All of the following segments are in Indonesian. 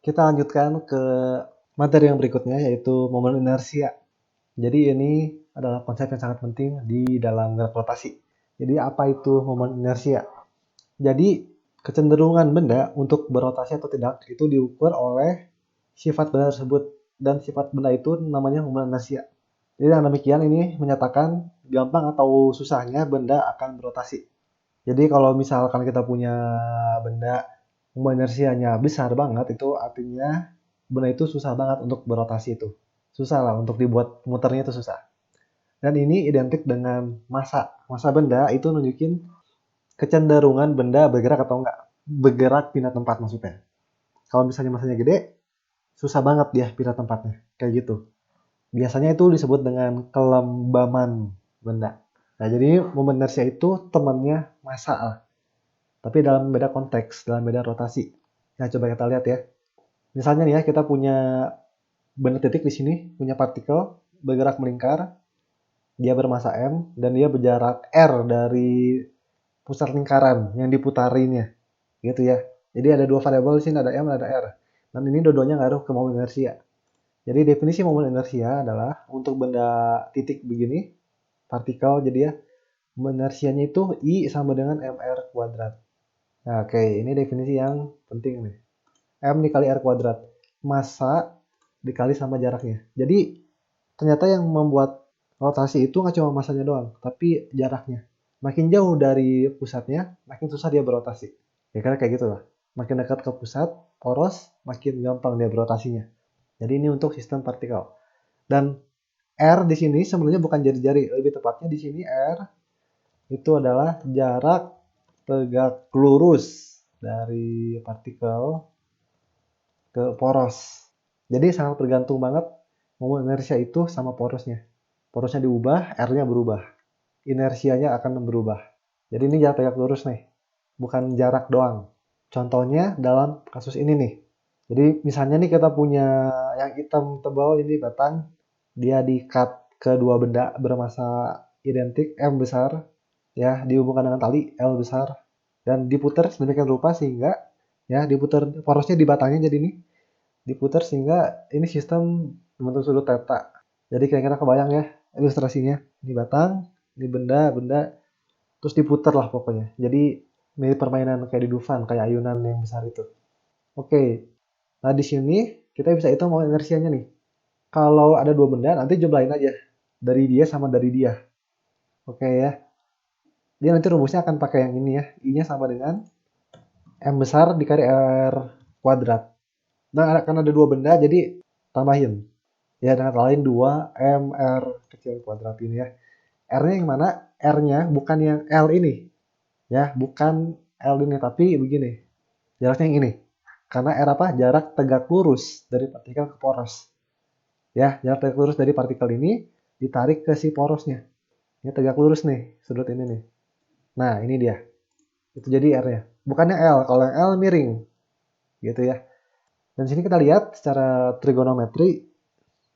Kita lanjutkan ke materi yang berikutnya, yaitu momen inersia. Jadi ini adalah konsep yang sangat penting di dalam gerak rotasi. Jadi apa itu momen inersia? Jadi kecenderungan benda untuk berotasi atau tidak itu diukur oleh sifat benda tersebut, dan sifat benda itu namanya momen inersia. Jadi dengan demikian ini menyatakan gampang atau susahnya benda akan berotasi. Jadi kalau misalkan kita punya benda momen inersianya besar banget, itu artinya benda itu susah banget untuk berotasi itu. Susah lah untuk dibuat muternya, itu susah. Dan ini identik dengan massa. Massa benda itu nunjukin kecenderungan benda bergerak atau enggak. Bergerak pindah tempat maksudnya. Kalau misalnya massanya gede, susah banget dia pindah tempatnya. Kayak gitu. Biasanya itu disebut dengan kelembaman benda. Nah, jadi momen inersia itu temannya massa lah. Tapi dalam beda konteks, dalam beda rotasi. Nah, coba kita lihat ya. Misalnya nih ya, kita punya benda titik di sini, punya partikel bergerak melingkar, dia bermassa M, dan dia berjarak R dari pusat lingkaran yang diputarinya. Gitu ya. Jadi ada dua variabel di sini, ada M dan ada R. Dan ini dua-duanya ngaruh ke momen inersia. Jadi definisi momen inersia adalah untuk benda titik begini, partikel, jadi ya, momen inersianya itu I sama dengan mr kuadrat. Nah, oke, ini definisi yang penting nih. M dikali R kuadrat. Massa dikali sama jaraknya. Jadi ternyata yang membuat rotasi itu nggak cuma massanya doang, tapi jaraknya. Makin jauh dari pusatnya, makin susah dia berotasi. Ya kan kayak gitu lah. Makin dekat ke pusat, poros, makin gampang dia berotasinya. Jadi ini untuk sistem partikel. Dan R di sini sebenarnya bukan jari-jari, lebih tepatnya di sini R itu adalah jarak tegak lurus dari partikel ke poros. Jadi sangat tergantung banget momen inersia itu sama porosnya. Porosnya diubah, R-nya berubah. Inersianya akan berubah. Jadi ini jarak tegak lurus nih, bukan jarak doang. Contohnya dalam kasus ini nih. Jadi misalnya nih kita punya yang hitam tebal ini batang, dia di-cut ke dua benda bermassa identik M besar, ya dihubungkan dengan tali L besar, dan diputar sedemikian rupa sehingga ya diputar porosnya di batangnya, jadi nih diputar sehingga ini sistem membentuk sudut theta. Jadi kira-kira kebayang ya ilustrasinya. Ini batang, ini benda, terus diputar lah pokoknya. Jadi mirip permainan kayak di Dufan, kayak ayunan yang besar itu. Oke, nah di sini kita bisa hitung momen inersianya nih. Kalau ada dua benda, nanti jumlahin aja. Dari dia sama dari dia. Oke ya. Dia nanti rumusnya akan pakai yang ini ya. I-nya sama dengan M besar dikali R kuadrat. Nah, akan ada dua benda, jadi tambahin. Ya, dengan kata lain 2 MR kecil kuadrat ini ya. R-nya yang mana? R-nya bukan yang L ini. Ya, bukan L ini, tapi begini. Jaraknya yang ini. Karena R apa? Jarak tegak lurus dari partikel ke poros. Ya, jarak tegak lurus dari partikel ini ditarik ke si porosnya. Ini tegak lurus nih, sudut ini nih. Nah, ini dia. Itu jadi R-nya. Bukannya L. Kalau yang L miring. Gitu ya. Dan sini kita lihat secara trigonometri,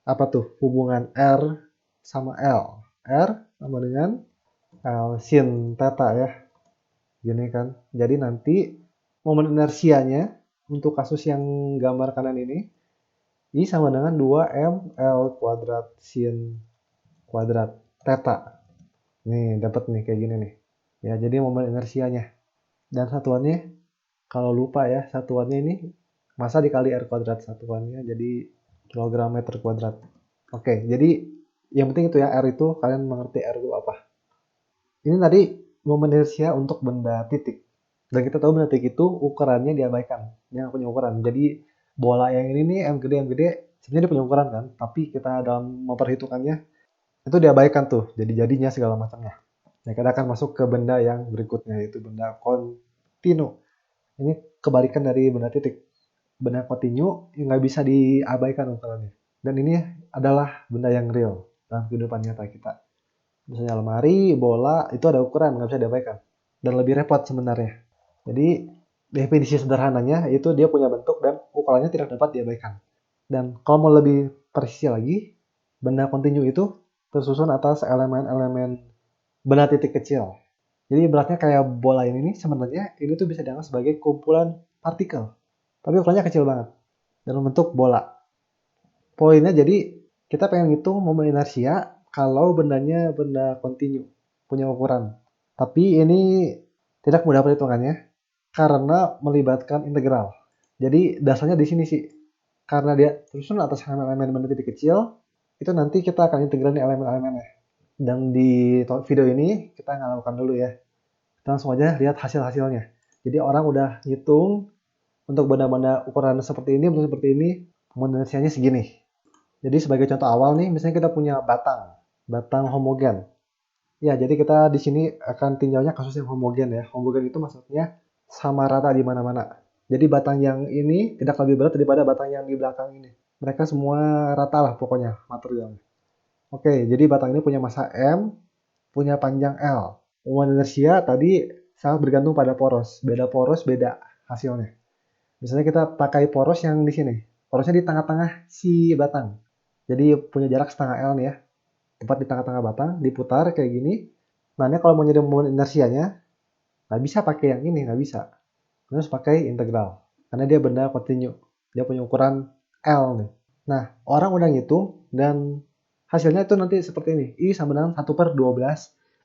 apa tuh hubungan R sama L. R sama dengan L sin theta ya. Gini kan. Jadi nanti momen inersianya untuk kasus yang gambar kanan ini, I sama dengan 2 ML kuadrat sin kuadrat theta. Nih, dapat nih kayak gini nih. Ya, jadi momen inersianya. Dan satuannya, kalau lupa ya, satuannya ini massa dikali R kuadrat, satuannya jadi kilogram meter kuadrat. Oke, jadi yang penting itu ya, R itu kalian mengerti R itu apa. Ini tadi momen inersia untuk benda titik. Dan kita tahu benda titik itu ukurannya diabaikan. Dia nggak punya ukuran. Jadi bola yang ini nih M gede, sebenarnya dia punya ukuran kan. Tapi kita dalam memperhitungkannya, itu diabaikan tuh. Jadi-jadinya segala macamnya. Nah, kita akan masuk ke benda yang berikutnya, yaitu benda kontinu. Ini kebalikan dari benda titik. Benda kontinu yang nggak bisa diabaikan ukurannya. Dan ini adalah benda yang real dalam kehidupan nyata kita. Misalnya lemari, bola, itu ada ukuran, nggak bisa diabaikan. Dan lebih repot sebenarnya. Jadi definisi sederhananya itu dia punya bentuk dan ukurannya tidak dapat diabaikan. Dan kalau mau lebih presisi lagi, benda kontinu itu tersusun atas elemen-elemen benda titik kecil. Jadi beratnya kayak bola ini nih, sebenarnya ini tuh bisa dianggap sebagai kumpulan partikel. Tapi ukurannya kecil banget. dalam bentuk bola. Poinnya jadi kita pengen ngitung momen inersia kalau bendanya benda kontinu, punya ukuran. Tapi ini tidak mudah perhitungannya karena melibatkan integral. Jadi dasarnya di sini sih. Karena dia tersusun atas elemen benda titik kecil, itu nanti kita akan integral nih elemen-elemennya. Dan di video ini kita nggak lakukan dulu ya. Kita langsung aja lihat hasil-hasilnya. Jadi orang udah ngitung untuk benda-benda ukuran seperti ini, bentuk seperti ini, inersianya segini. Jadi sebagai contoh awal nih, misalnya kita punya batang homogen. Ya, jadi kita di sini akan tinjaunya kasus yang homogen ya. Homogen itu maksudnya sama rata di mana-mana. Jadi batang yang ini tidak lebih berat daripada batang yang di belakang ini. Mereka semua rata lah pokoknya materialnya. Oke, jadi batang ini punya massa M, punya panjang L. Moment inersia tadi sangat bergantung pada poros. Beda poros, beda hasilnya. Misalnya kita pakai poros yang di sini. Porosnya di tengah-tengah si batang. Jadi punya jarak setengah L nih ya. Tepat di tengah-tengah batang, diputar kayak gini. Nah, ini kalau mau nyari moment inersianya, nggak bisa pakai yang ini, nggak bisa. Harus pakai integral. Karena dia benda kontinu. Dia punya ukuran L nih. Nah, orang udah ngitung dan hasilnya itu nanti seperti ini. I sama dengan 1/12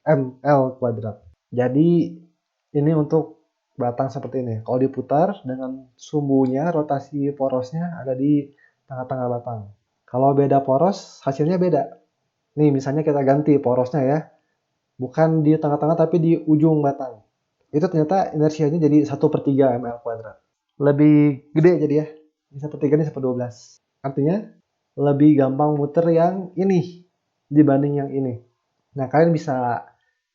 ml kuadrat. Jadi ini untuk batang seperti ini. Kalau diputar dengan sumbunya, rotasi porosnya ada di tengah-tengah batang. Kalau beda poros, hasilnya beda. Nih, misalnya kita ganti porosnya ya. Bukan di tengah-tengah tapi di ujung batang. Itu ternyata inersianya jadi 1/3 ml kuadrat. Lebih gede jadi ya. Ini 1/3 ini 1/12. Artinya lebih gampang muter yang ini dibanding yang ini. Nah, kalian bisa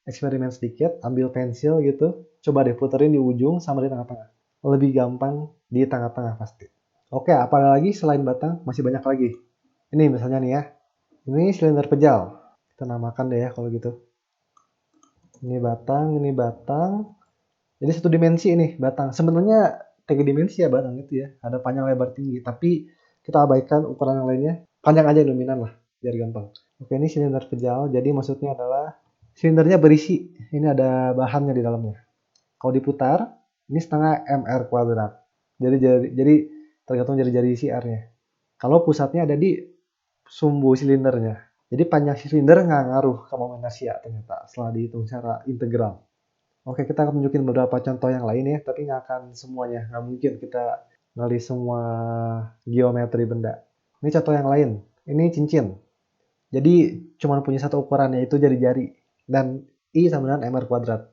eksperimen sedikit, ambil pensil gitu, coba deh puterin di ujung sama di tengah-tengah. Lebih gampang di tengah-tengah pasti. Oke, apalagi selain batang, masih banyak lagi. Ini misalnya nih ya, ini silinder pejal. Kita namakan deh ya kalau gitu. Ini batang. Jadi satu dimensi ini batang. Sebenarnya 3 dimensi ya batang itu ya. Ada panjang, lebar, tinggi. Tapi kita abaikan ukuran yang lainnya. Panjang aja dominan lah, biar gampang. Oke, ini silinder pejal. Jadi maksudnya adalah silindernya berisi. Ini ada bahannya di dalamnya. Kalau diputar, ini setengah mr kuadrat. Jadi tergantung jari-jari CR-nya. Kalau pusatnya ada di sumbu silindernya. Jadi panjang silinder nggak ngaruh ke momen inersia ternyata setelah dihitung secara integral. Oke, kita akan tunjukin beberapa contoh yang lain ya, tapi nggak akan semuanya. Nggak mungkin kita ngali semua geometri benda. Ini contoh yang lain. Ini cincin. Jadi cuma punya satu ukuran yaitu jari-jari. Dan I sama dengan mr kuadrat.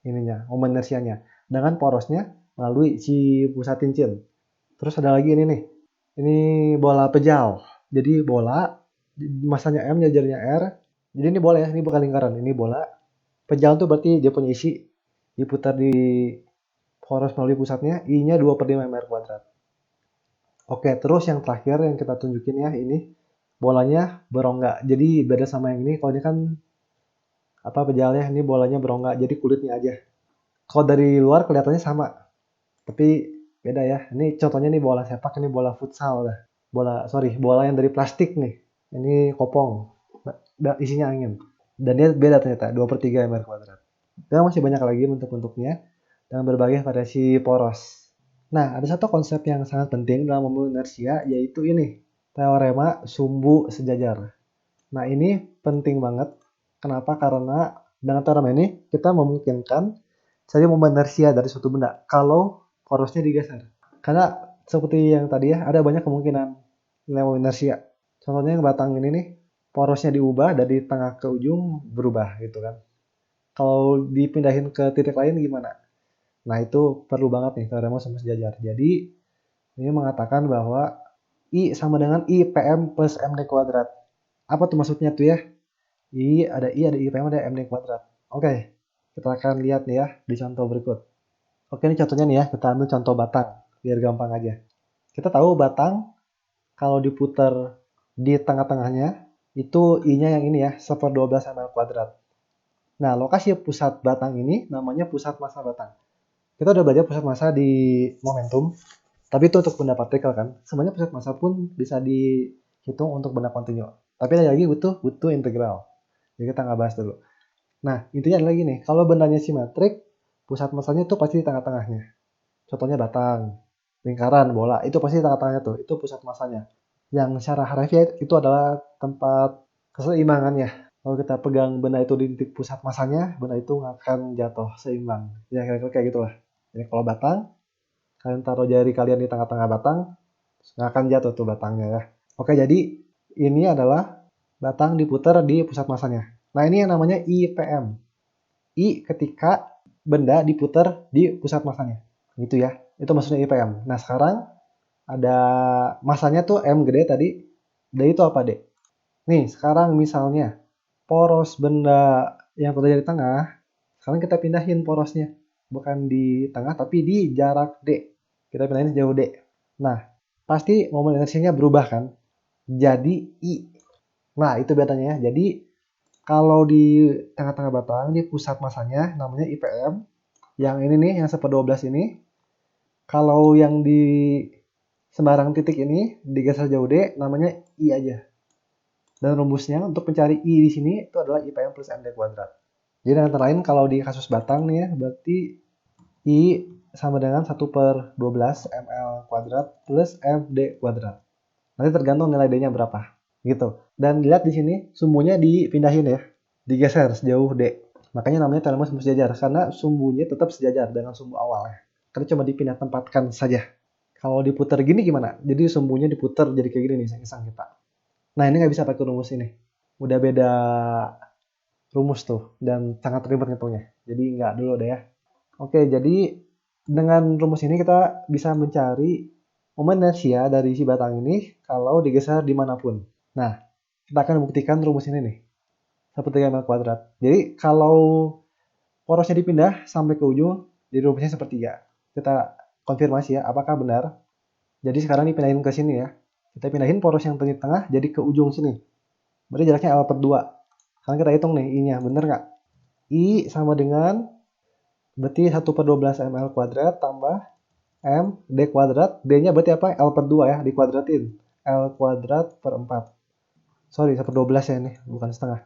Ininya, momen inersianya. Dengan porosnya melalui si pusat cincin. Terus ada lagi ini nih. Ini bola pejal. Jadi bola, masanya M, jarinya R. Jadi ini bola ya, ini bukan lingkaran. Ini bola. Pejal tuh berarti dia punya isi. Diputar di poros melalui pusatnya, I-nya 2/5 mr kuadrat. Oke, terus yang terakhir yang kita tunjukin ya, ini bolanya berongga. Jadi beda sama yang ini, kalau ini kan pejalnya, ini bolanya berongga, jadi kulitnya aja. Kalau dari luar kelihatannya sama, tapi beda ya. Ini contohnya nih bola sepak, ini bola futsal dah. Bola yang dari plastik nih. Ini kopong, isinya angin. Dan dia beda ternyata, 2/3 mr kuadrat. Dan masih banyak lagi bentuk-bentuknya dengan berbagai variasi poros. Nah, ada satu konsep yang sangat penting dalam membangun inersia, yaitu ini, teorema sumbu sejajar. Nah, ini penting banget. Kenapa? Karena dengan teorema ini, kita memungkinkan saja membangun inersia dari suatu benda, kalau porosnya digeser. Karena seperti yang tadi ya, ada banyak kemungkinan nilai inersia. Contohnya yang batang ini nih, porosnya diubah dari tengah ke ujung berubah gitu kan. Kalau dipindahin ke titik lain gimana? Nah, itu perlu banget nih teorema sumbu sejajar. Jadi, ini mengatakan bahwa I sama dengan I PM plus MD kuadrat. Apa tuh maksudnya tuh ya? Ada I PM, ada MD kuadrat. Oke, kita akan lihat nih ya di contoh berikut. Oke, ini contohnya nih ya, kita ambil contoh batang, biar gampang aja. Kita tahu batang, kalau diputar di tengah-tengahnya, itu I-nya yang ini ya, 1/12 ml kuadrat. Nah, lokasi pusat batang ini namanya pusat massa batang. Kita udah belajar pusat massa di momentum, tapi itu untuk benda partikel kan. Sebenarnya pusat massa pun bisa dihitung untuk benda kontinu. Tapi lagi butuh integral. Jadi kita nggak bahas dulu. Nah, intinya lagi nih, kalau bendanya simetrik, pusat massanya itu pasti di tengah-tengahnya. Contohnya batang. lingkaran, bola, itu pasti tengah-tengahnya tuh, itu pusat masanya. Yang secara harfiah itu adalah tempat keseimbangannya. Kalau kita pegang benda itu di titik pusat masanya, benda itu akan jatuh seimbang. Ya kira-kira kayak gitulah. Jadi kalau batang, kalian taruh jari kalian di tengah-tengah batang, nggak akan jatuh tuh batangnya ya. Oke, jadi ini adalah batang diputar di pusat masanya. Nah, ini yang namanya IPM. I ketika benda diputar di pusat masanya. Gitu ya. Itu maksudnya IPM. Nah, sekarang ada masanya tuh M gede tadi. D itu apa, D? Nih, sekarang misalnya poros benda yang terjadi di tengah, sekarang kita pindahin porosnya. Bukan di tengah, tapi di jarak D. Kita pindahin sejauh D. Nah, pasti momen inersinya berubah kan? Jadi I. Nah, itu bedanya ya. Jadi, kalau di tengah-tengah batang, di pusat masanya namanya IPM. Yang ini nih, yang 1/12 ini. Kalau yang di sembarang titik ini, digeser jauh D, namanya I aja. Dan rumusnya untuk mencari I di sini itu adalah IPM plus MD kuadrat. Jadi antara lain kalau di kasus batang nih ya, berarti I sama dengan 1/12 ml kuadrat plus MD kuadrat. Nanti tergantung nilai D-nya berapa. Gitu. Dan dilihat di sini sumbunya dipindahin ya. Digeser sejauh D. Makanya namanya teorema sumbu sejajar. Karena sumbunya tetap sejajar dengan sumbu awal ya. Karena cuma dipindah tempatkan saja. Kalau diputar gini gimana? Jadi sumbunya diputar jadi kayak gini nih, iseng kita. Nah, ini nggak bisa pakai rumus ini. Udah beda rumus tuh dan sangat ribet ngitungnya. Jadi nggak dulu deh ya. Oke, jadi dengan rumus ini kita bisa mencari momen inersia dari si batang ini kalau digeser dimanapun. Nah, kita akan buktikan rumus ini nih. 1/3 ml kuadrat. Jadi kalau porosnya dipindah sampai ke ujung, jadi rumusnya sepertiga. Kita konfirmasi ya, apakah benar. Jadi sekarang dipindahin ke sini ya. Kita pindahin poros yang di tengah jadi ke ujung sini. Berarti jaraknya L/2. Sekarang kita hitung nih I-nya, bener nggak? I sama dengan berarti 1/12 ml kuadrat tambah M D kuadrat. D-nya berarti apa? L/2 ya, dikuadratin. L kuadrat per 4. Sorry, 1/12 ya ini, bukan setengah.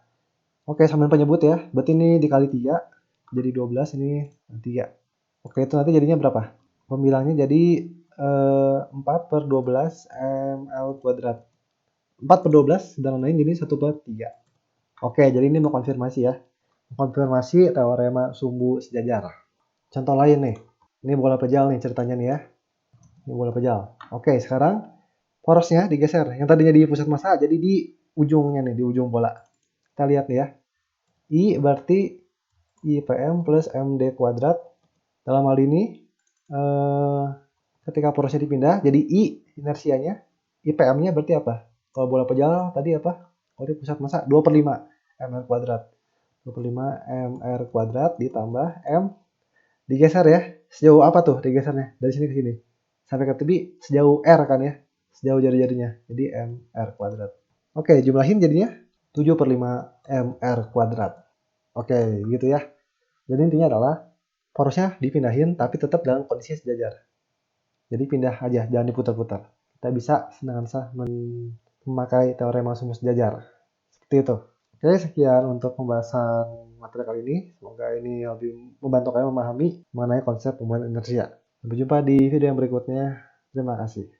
Oke, sambil penyebut ya. Berarti ini dikali 3, jadi 12, ini 3. Oke, itu nanti jadinya berapa? Pembilangnya jadi 4/12 ml kuadrat. 4/12 dan lain jadi 1/3. Oke, jadi ini mau konfirmasi ya. Konfirmasi teorema sumbu sejajar. Contoh lain nih. Ini bola pejal nih ceritanya nih ya. Ini bola pejal. Oke, sekarang porosnya digeser. Yang tadinya di pusat massa jadi di ujungnya nih, di ujung bola. Kita lihat nih ya. I berarti IPM plus MD kuadrat. Dalam hal ini, ketika porosnya dipindah, jadi I inersianya. IPM-nya berarti apa? Kalau bola pejal tadi apa? Kalau di pusat massa 2/5 mr kuadrat. 2/5 mr kuadrat ditambah M digeser ya. Sejauh apa tuh digesernya? Dari sini ke sini. Sampai ke tepi sejauh R kan ya. Sejauh jari-jarinya. Jadi mr kuadrat. Oke, jumlahin jadinya 7/5 mr kuadrat. Oke, gitu ya. Jadi intinya adalah porosnya dipindahin tapi tetap dalam kondisi sejajar. Jadi pindah aja, jangan diputar-putar. Kita bisa dengan sah memakai teorema sumbu sejajar. Seperti itu. Oke, sekian untuk pembahasan materi kali ini. Semoga ini lebih membantu kalian memahami mengenai konsep pemulihan inersia. Sampai jumpa di video yang berikutnya. Terima kasih.